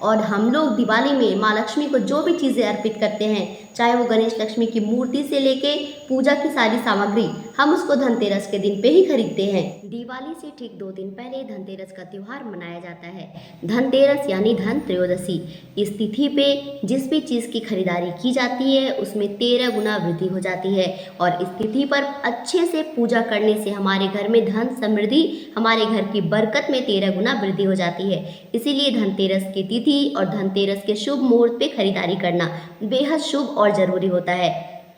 और हम लोग दिवाली में माँ लक्ष्मी को जो भी चीज़ें अर्पित करते हैं, चाहे वो गणेश लक्ष्मी की मूर्ति से लेके पूजा की सारी सामग्री, हम उसको धनतेरस के दिन पे ही खरीदते हैं। दिवाली से ठीक 2 दिन पहले धनतेरस का त्यौहार मनाया जाता है। धनतेरस यानी धन त्रयोदशी। इस तिथि पे जिस भी चीज़ की खरीदारी की जाती है उसमें 13 गुना वृद्धि हो जाती है और इस तिथि पर अच्छे से पूजा करने से हमारे घर में धन समृद्धि, हमारे घर की बरकत में 13 गुना वृद्धि हो जाती है। इसीलिए धनतेरस की तिथि और धनतेरस के शुभ मुहूर्त पे खरीदारी करना बेहद शुभ और ज़रूरी होता है।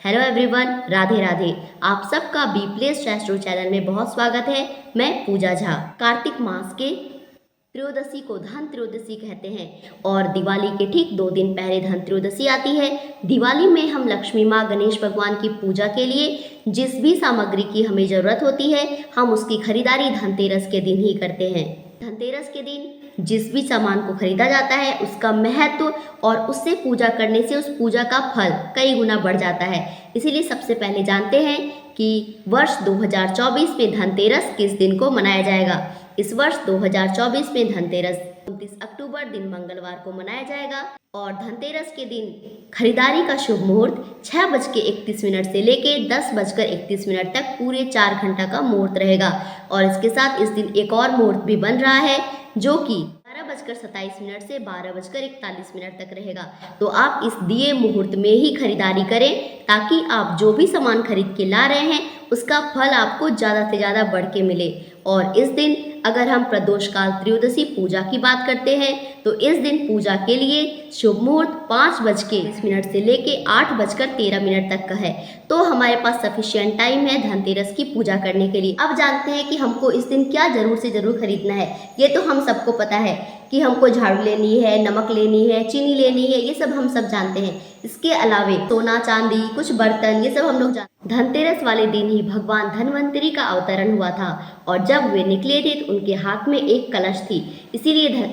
Hello everyone, Radhe Radhe. आप सबका बी प्लेस एस्ट्रो चैनल में बहुत स्वागत है। मैं पूजा झा। कार्तिक मास के त्रयोदशी को धन त्रयोदशी कहते हैं और दिवाली के ठीक 2 दिन पहले धन त्रयोदशी आती है। दिवाली में हम लक्ष्मी माँ गणेश भगवान की पूजा के लिए जिस भी सामग्री की हमें ज़रूरत होती है, हम उसकी खरीदारी धनतेरस के दिन ही करते हैं। धनतेरस के दिन जिस भी सामान को खरीदा जाता है उसका महत्व और उससे पूजा करने से उस पूजा का फल कई गुना बढ़ जाता है। इसीलिए सबसे पहले जानते हैं कि वर्ष 2024 में धनतेरस किस दिन को मनाया जाएगा। इस वर्ष 2024 में धनतेरस 29 अक्टूबर दिन मंगलवार को मनाया जाएगा और धनतेरस के दिन खरीदारी का शुभ मुहूर्त 6:31 से लेके 10:31 तक पूरे 4 घंटा का मुहूर्त रहेगा और इसके साथ इस दिन एक और मुहूर्त भी बन रहा है जो कि 12:27 से 12:41 तक रहेगा। तो आप इस दिए मुहूर्त में ही खरीदारी करें ताकि आप जो भी सामान खरीद के ला रहे हैं उसका फल आपको ज़्यादा से ज़्यादा बढ़ के मिले। और इस दिन अगर हम प्रदोष काल त्रयोदशी पूजा की बात करते हैं तो इस दिन पूजा के लिए शुभ मुहूर्त 5:20 से लेके 8:13 तक का है। तो हमारे पास सफिशिएंट टाइम है धनतेरस की पूजा करने के लिए। अब जानते हैं कि हमको इस दिन क्या ज़रूर से ज़रूर खरीदना है। ये तो हम सबको पता है कि हमको झाड़ू लेनी है, नमक लेनी है, चीनी लेनी है, ये सब हम सब जानते हैं। इसके अलावे सोना चांदी, कुछ बर्तन, ये सब हम लोग जानते हैं। धनतेरस वाले दिन ही भगवान धन्वंतरी का अवतरण हुआ था और जब वे निकले थे तो उनके हाथ में एक कलश थी। इसीलिए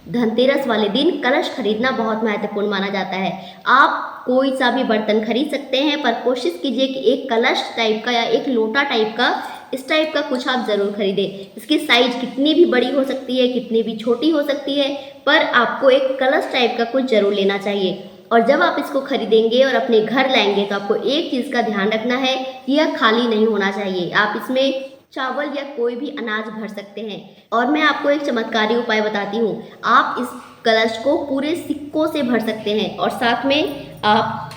धनतेरस वाले दिन कलश खरीदना बहुत महत्वपूर्ण माना जाता है। आप कोई सा भी बर्तन खरीद सकते हैं पर कोशिश कीजिए कि एक कलश टाइप का या एक लोटा टाइप का, इस टाइप का कुछ आप ज़रूर खरीदें। इसकी साइज कितनी भी बड़ी हो सकती है, कितनी भी छोटी हो सकती है, पर आपको एक कलश टाइप का कुछ ज़रूर लेना चाहिए। और जब आप इसको खरीदेंगे और अपने घर लाएंगे तो आपको एक चीज़ का ध्यान रखना है, यह खाली नहीं होना चाहिए। आप इसमें चावल या कोई भी अनाज भर सकते हैं। और मैं आपको एक चमत्कारी उपाय बताती हूँ। आप इस कलश को पूरे सिक्कों से भर सकते हैं और साथ में आप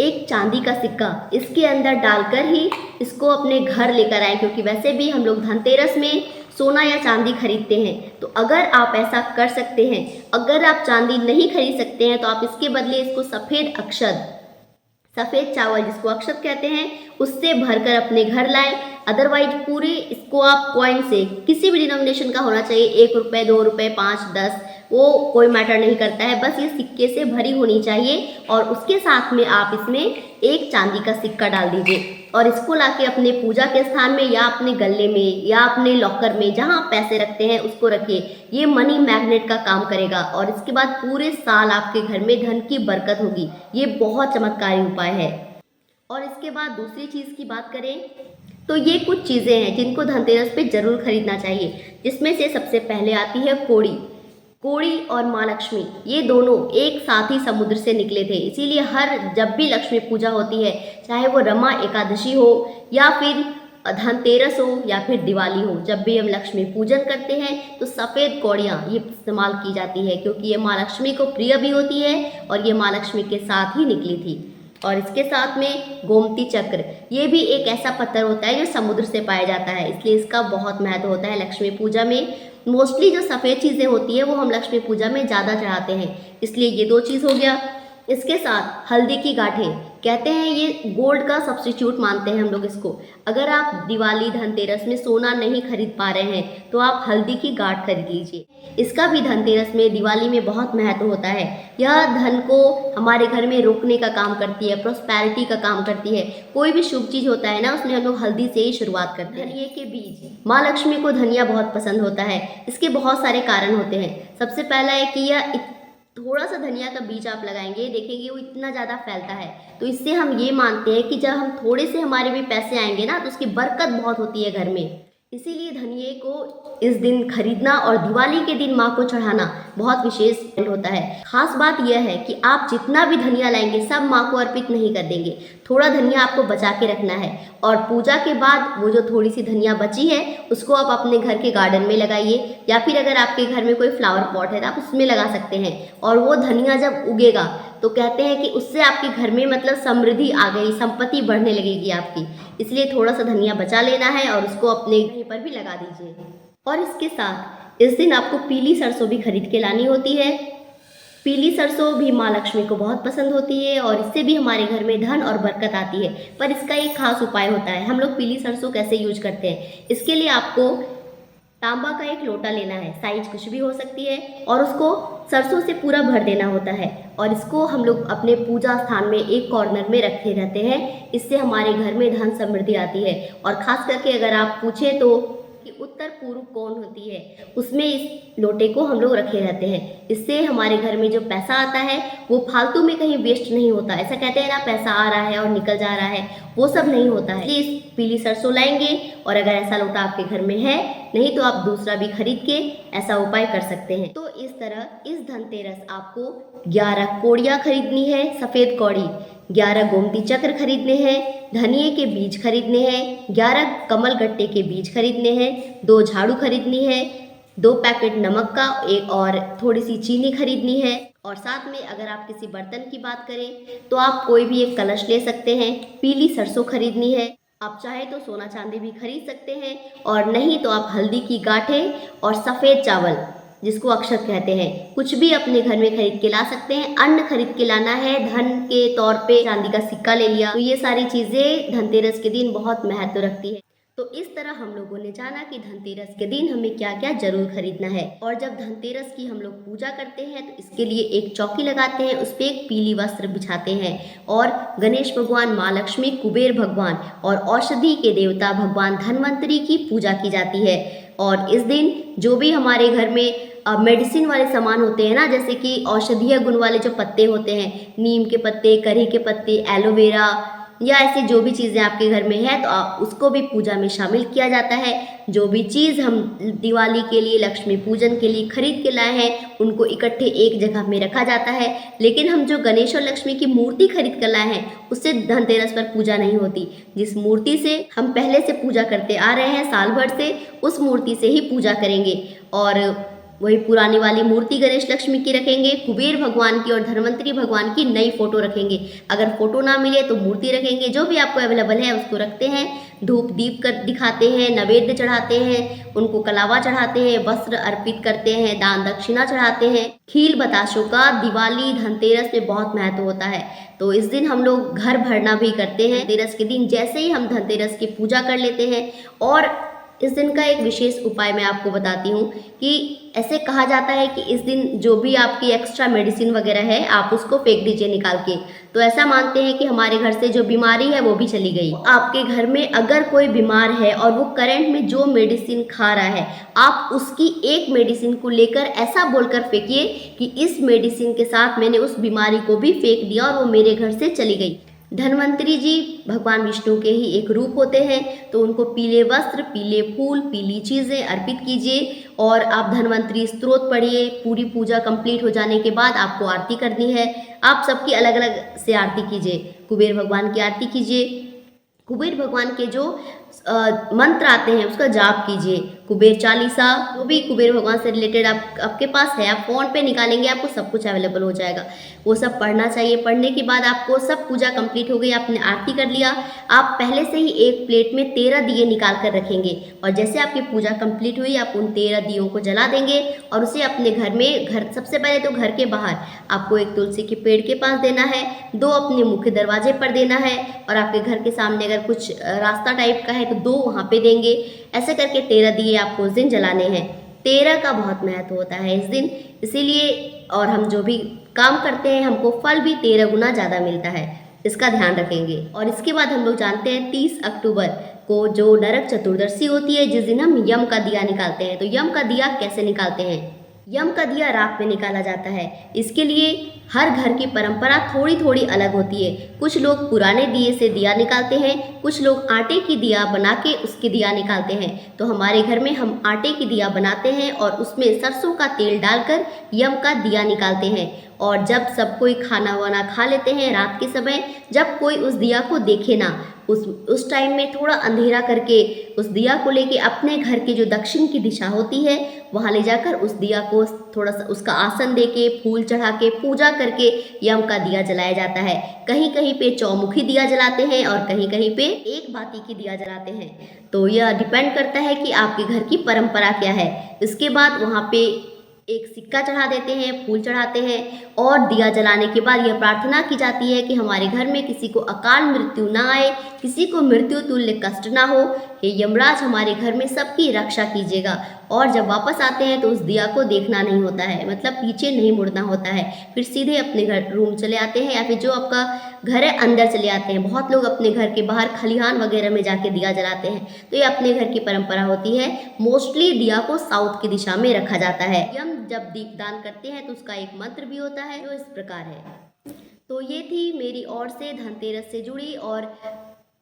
एक चांदी का सिक्का इसके अंदर डालकर ही इसको अपने घर लेकर आए, क्योंकि वैसे भी हम लोग धनतेरस में सोना या चांदी खरीदते हैं। तो अगर आप ऐसा कर सकते हैं, अगर आप चांदी नहीं खरीद सकते हैं तो आप इसके बदले इसको सफ़ेद चावल जिसको अक्षत कहते हैं उससे भरकर अपने घर लाएं। अदरवाइज पूरे इसको आप कॉइन से, किसी भी डिनोमिनेशन का होना चाहिए, 1 रुपये, 2 रुपये, 5, 10, वो कोई मैटर नहीं करता है, बस ये सिक्के से भरी होनी चाहिए। और उसके साथ में आप इसमें एक चांदी का सिक्का डाल दीजिए और इसको लाके अपने पूजा के स्थान में या अपने गले में या अपने लॉकर में जहाँ आप पैसे रखते हैं उसको रखिए। ये मनी मैग्नेट का काम करेगा और इसके बाद पूरे साल आपके घर में धन की बरकत होगी। ये बहुत चमत्कारी उपाय है। और इसके बाद दूसरी चीज़ की बात करें तो ये कुछ चीज़ें हैं जिनको धनतेरस पे ज़रूर खरीदना चाहिए, जिसमें से सबसे पहले आती है कोड़ी। कोड़ी और माँ लक्ष्मी ये दोनों एक साथ ही समुद्र से निकले थे। इसीलिए जब भी लक्ष्मी पूजा होती है, चाहे वो रमा एकादशी हो या फिर धनतेरस हो या फिर दिवाली हो, जब भी हम लक्ष्मी पूजन करते हैं तो सफ़ेद कौड़ियाँ ये इस्तेमाल की जाती है, क्योंकि ये माँ लक्ष्मी को प्रिय भी होती है और ये माँ लक्ष्मी के साथ ही निकली थी। और इसके साथ में गोमती चक्र, ये भी एक ऐसा पत्थर होता है जो समुद्र से पाया जाता है, इसलिए इसका बहुत महत्व होता है लक्ष्मी पूजा में। मोस्टली जो सफ़ेद चीज़ें होती है वो हम लक्ष्मी पूजा में ज़्यादा चढ़ाते हैं, इसलिए ये 2 चीज़ हो गया। इसके साथ हल्दी की गांठें, कहते हैं ये गोल्ड का सब्स्टिट्यूट मानते हैं हम लोग इसको। अगर आप दिवाली धनतेरस में सोना नहीं खरीद पा रहे हैं तो आप हल्दी की गांठ खरीद लीजिए। इसका भी धनतेरस में, दिवाली में बहुत महत्व होता है। यह धन को हमारे घर में रोकने का काम करती है, प्रॉस्पेरिटी का काम करती है। कोई भी शुभ चीज़ होता है ना, उसमें हम लोग हल्दी से ही शुरुआत करते हैं। धनिया के बीज, माँ लक्ष्मी को धनिया बहुत पसंद होता है। इसके बहुत सारे कारण होते हैं। सबसे पहला है कि यह थोड़ा सा धनिया का बीज आप लगाएंगे, देखेंगे वो इतना ज़्यादा फैलता है। तो इससे हम ये मानते हैं कि जब हम थोड़े से हमारे भी पैसे आएंगे ना तो उसकी बरकत बहुत होती है घर में। इसीलिए धनिये को इस दिन खरीदना और दिवाली के दिन माँ को चढ़ाना बहुत विशेष होता है। खास बात यह है कि आप जितना भी धनिया लाएंगे सब माँ को अर्पित नहीं कर देंगे, थोड़ा धनिया आपको बचा के रखना है और पूजा के बाद वो जो थोड़ी सी धनिया बची है उसको आप अपने घर के गार्डन में लगाइए, या फिर अगर आपके घर में कोई फ्लावर पॉट है तो आप उसमें लगा सकते हैं। और वो धनिया जब उगेगा तो कहते हैं कि उससे आपके घर में मतलब समृद्धि आ गई, संपत्ति बढ़ने लगेगी आपकी। इसलिए थोड़ा सा धनिया बचा लेना है और उसको अपने घर पर भी लगा दीजिए। और इसके साथ इस दिन आपको पीली सरसों भी खरीद के लानी होती है। पीली सरसों भी माँ लक्ष्मी को बहुत पसंद होती है और इससे भी हमारे घर में धन और बरकत आती है। पर इसका एक खास उपाय होता है। हम लोग पीली सरसों कैसे यूज करते हैं, इसके लिए आपको तांबा का एक लोटा लेना है, साइज कुछ भी हो सकती है, और उसको सरसों से पूरा भर देना होता है। और इसको हम लोग अपने पूजा स्थान में एक कॉर्नर में रखे रहते हैं। इससे हमारे घर में धन समृद्धि आती है। और ख़ास करके अगर आप पूछें तो कि उत्तर पूर्व कौन होती है, उसमें इस लोटे को हम लोग रखे रहते हैं। इससे हमारे घर में जो पैसा आता है वो फालतू में कहीं वेस्ट नहीं होता। ऐसा कहते हैं ना, पैसा आ रहा है और निकल जा रहा है, वो सब नहीं होता है। इसलिए इस पीली सरसों लाएंगे और अगर ऐसा लोटा आपके घर में है, नहीं तो आप दूसरा भी खरीद के ऐसा उपाय कर सकते हैं। तो इस तरह इस धनतेरस आपको 11 कोड़ियाँ खरीदनी है, सफ़ेद कौड़ी, 11 गोमती चक्र खरीदने हैं, धनिये के बीज खरीदने हैं, 11 कमल गट्टे के बीज खरीदने हैं, 2 झाड़ू खरीदनी है, 2 पैकेट नमक का एक और थोड़ी सी चीनी खरीदनी है। और साथ में अगर आप किसी बर्तन की बात करें तो आप कोई भी एक कलश ले सकते हैं। पीली सरसों खरीदनी है, आप चाहे तो सोना चांदी भी खरीद सकते हैं, और नहीं तो आप हल्दी की गांठें और सफ़ेद चावल जिसको अक्षत कहते हैं, कुछ भी अपने घर में खरीद के ला सकते हैं। अन्न खरीद के लाना है, धन के तौर पे चांदी का सिक्का ले लिया। तो ये सारी चीज़ें धनतेरस के दिन बहुत महत्व रखती है। तो इस तरह हम लोगों ने जाना कि धनतेरस के दिन हमें क्या क्या जरूर खरीदना है। और जब धनतेरस की हम लोग पूजा करते हैं तो इसके लिए एक चौकी लगाते हैं, उस पर एक पीली वस्त्र बिछाते हैं और गणेश भगवान, माँ लक्ष्मी, कुबेर भगवान और औषधि के देवता भगवान धन्वंतरी की पूजा की जाती है। और इस दिन जो भी हमारे घर में मेडिसिन वाले सामान होते हैं ना, जैसे कि औषधीय गुण वाले जो पत्ते होते हैं, नीम के पत्ते, करी के पत्ते, एलोवेरा या ऐसी जो भी चीज़ें आपके घर में है तो उसको भी पूजा में शामिल किया जाता है। जो भी चीज़ हम दिवाली के लिए, लक्ष्मी पूजन के लिए खरीद के लाए हैं उनको इकट्ठे एक जगह में रखा जाता है। लेकिन हम जो गणेश और लक्ष्मी की मूर्ति खरीद कर लाए हैं उससे धनतेरस पर पूजा नहीं होती। जिस मूर्ति से हम पहले से पूजा करते आ रहे हैं साल भर से, उस मूर्ति से ही पूजा करेंगे। और वही पुरानी वाली मूर्ति गणेश लक्ष्मी की रखेंगे, कुबेर भगवान की और धन्वंतरी भगवान की नई फोटो रखेंगे। अगर फोटो ना मिले तो मूर्ति रखेंगे, जो भी आपको अवेलेबल है उसको रखते हैं। धूप दीप कर दिखाते हैं, नैवेद्य चढ़ाते हैं, उनको कलावा चढ़ाते हैं, वस्त्र अर्पित करते हैं, दान दक्षिणा चढ़ाते हैं। खील बताशों का दिवाली धनतेरस में बहुत महत्व होता है। तो इस दिन हम लोग घर भरना भी करते हैं। धनतेरस के दिन जैसे ही हम धनतेरस की पूजा कर लेते हैं, और इस दिन का एक विशेष उपाय मैं आपको बताती हूँ कि ऐसे कहा जाता है कि इस दिन जो भी आपकी एक्स्ट्रा मेडिसिन वगैरह है आप उसको फेंक दीजिए निकाल के। तो ऐसा मानते हैं कि हमारे घर से जो बीमारी है वो भी चली गई। आपके घर में अगर कोई बीमार है और वो करंट में जो मेडिसिन खा रहा है, आप उसकी एक मेडिसिन को लेकर ऐसा बोलकर फेंकिए कि इस मेडिसिन के साथ मैंने उस बीमारी को भी फेंक दिया और वो मेरे घर से चली गई। धन्वंतरी जी भगवान विष्णु के ही एक रूप होते हैं, तो उनको पीले वस्त्र, पीले फूल, पीली चीज़ें अर्पित कीजिए और आप धन्वंतरी स्तोत्र पढ़िए। पूरी पूजा कंप्लीट हो जाने के बाद आपको आरती करनी है। आप सबकी अलग अलग से आरती कीजिए। कुबेर भगवान की आरती कीजिए, कुबेर भगवान के जो मंत्र आते हैं उसका जाप कीजिए। कुबेर चालीसा, जो भी कुबेर भगवान से रिलेटेड आपके पास है, आप फ़ोन पे निकालेंगे आपको सब कुछ अवेलेबल हो जाएगा, वो सब पढ़ना चाहिए। पढ़ने के बाद आपको सब पूजा कंप्लीट हो गई, आपने आरती कर लिया, आप पहले से ही एक प्लेट में 13 दिए निकाल कर रखेंगे और जैसे आपकी पूजा कंप्लीट हुई आप उन 13 दियों को जला देंगे और उसे अपने घर में, सबसे पहले तो घर के बाहर आपको एक तुलसी के पेड़ के पास देना है, 2 अपने मुख्य दरवाजे पर देना है और आपके घर के सामने अगर कुछ रास्ता टाइप का है तो 2 वहाँ पे देंगे। ऐसे करके 13 दिए आपको उस दिन जलाने हैं। 13 का बहुत महत्व होता है इस दिन, इसीलिए और हम जो भी काम करते हैं हमको फल भी 13 गुना ज़्यादा मिलता है, इसका ध्यान रखेंगे। और इसके बाद हम लोग जानते हैं 30 अक्टूबर को जो नरक चतुर्दशी होती है, जिस दिन हम यम का दिया निकालते हैं। तो यम का दिया कैसे निकालते हैं? यम का दिया रात में निकाला जाता है। इसके लिए हर घर की परंपरा थोड़ी थोड़ी अलग होती है। कुछ लोग पुराने दिए से दिया निकालते हैं, कुछ लोग आटे की दिया बना के उसके दिया निकालते हैं। तो हमारे घर में हम आटे की दिया बनाते हैं और उसमें सरसों का तेल डालकर यम का दिया निकालते हैं। और जब सब कोई खाना वाना खा लेते हैं रात के समय, जब कोई उस दिया को देखे ना, उस टाइम में थोड़ा अंधेरा करके उस दिया को लेके अपने घर की जो दक्षिण की दिशा होती है वहाँ ले जाकर उस दिया को थोड़ा सा उसका आसन दे के, फूल चढ़ा के, पूजा करके यम का दिया जलाया जाता है। कहीं कहीं पे चौमुखी दिया जलाते हैं और कहीं कहीं पे एक बाती की दिया जलाते हैं। तो यह डिपेंड करता है कि आपके घर की परंपरा क्या है। इसके बाद वहाँ पे एक सिक्का चढ़ा देते हैं, फूल चढ़ाते हैं और दिया जलाने के बाद यह प्रार्थना की जाती है कि हमारे घर में किसी को अकाल मृत्यु ना आए, किसी को मृत्यु तुल्य कष्ट ना हो। हे यमराज हमारे घर में सबकी रक्षा कीजिएगा। और जब वापस आते हैं तो उस दिया को देखना नहीं होता है, मतलब पीछे नहीं मुड़ना होता है। फिर सीधे अपने घर रूम चले आते हैं या फिर जो आपका घर है अंदर चले आते हैं। बहुत लोग अपने घर के बाहर खलिहान वगैरह में जाके दिया जलाते हैं। तो ये अपने घर की परंपरा होती है। मोस्टली दिया को साउथ की दिशा में रखा जाता है। यम जब दीपदान करते हैं तो उसका एक मंत्र भी होता है जो इस प्रकार है। तो ये थी मेरी ओर से धनतेरस से जुड़ी और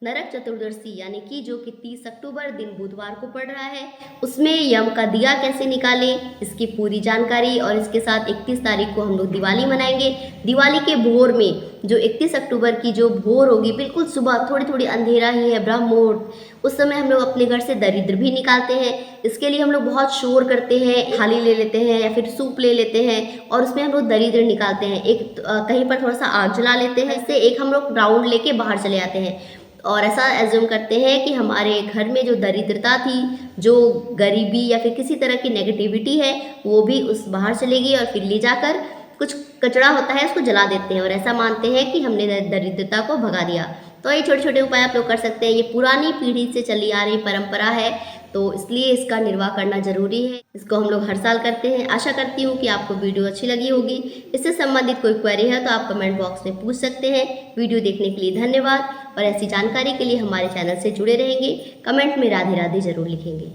नरक चतुर्दशी यानी कि जो कि 30 अक्टूबर दिन बुधवार को पड़ रहा है, उसमें यम का दिया कैसे निकालें इसकी पूरी जानकारी। और इसके साथ 31 तारीख को हम लोग दिवाली मनाएंगे। दिवाली के भोर में जो 31 अक्टूबर की जो भोर होगी, बिल्कुल सुबह थोड़ी थोड़ी अंधेरा ही है, ब्रह्म मुहूर्त, उस समय हम लोग अपने घर से दरिद्र भी निकालते हैं। इसके लिए हम लोग बहुत शोर करते हैं, थाली ले लेते हैं या फिर सूप ले लेते हैं और उसमें हम लोग दरिद्र निकालते हैं। एक कहीं पर थोड़ा सा आग जला लेते हैं, इससे एक हम लोग राउंड लेके बाहर चले आते हैं और ऐसा एज्यूम करते हैं कि हमारे घर में जो दरिद्रता थी, जो गरीबी या फिर किसी तरह की नेगेटिविटी है, वो भी उस बाहर चलेगी। और फिर ले जाकर कुछ कचरा होता है उसको जला देते हैं और ऐसा मानते हैं कि हमने दरिद्रता को भगा दिया। तो ये छोटे छोटे उपाय आप लोग कर सकते हैं। ये पुरानी पीढ़ी से चली आ रही परंपरा है, तो इसलिए इसका निर्वाह करना जरूरी है। इसको हम लोग हर साल करते हैं। आशा करती हूँ कि आपको वीडियो अच्छी लगी होगी। इससे संबंधित कोई क्वेरी है तो आप कमेंट बॉक्स में पूछ सकते हैं। वीडियो देखने के लिए धन्यवाद और ऐसी जानकारी के लिए हमारे चैनल से जुड़े रहेंगे। कमेंट में राधे राधे जरूर लिखेंगे।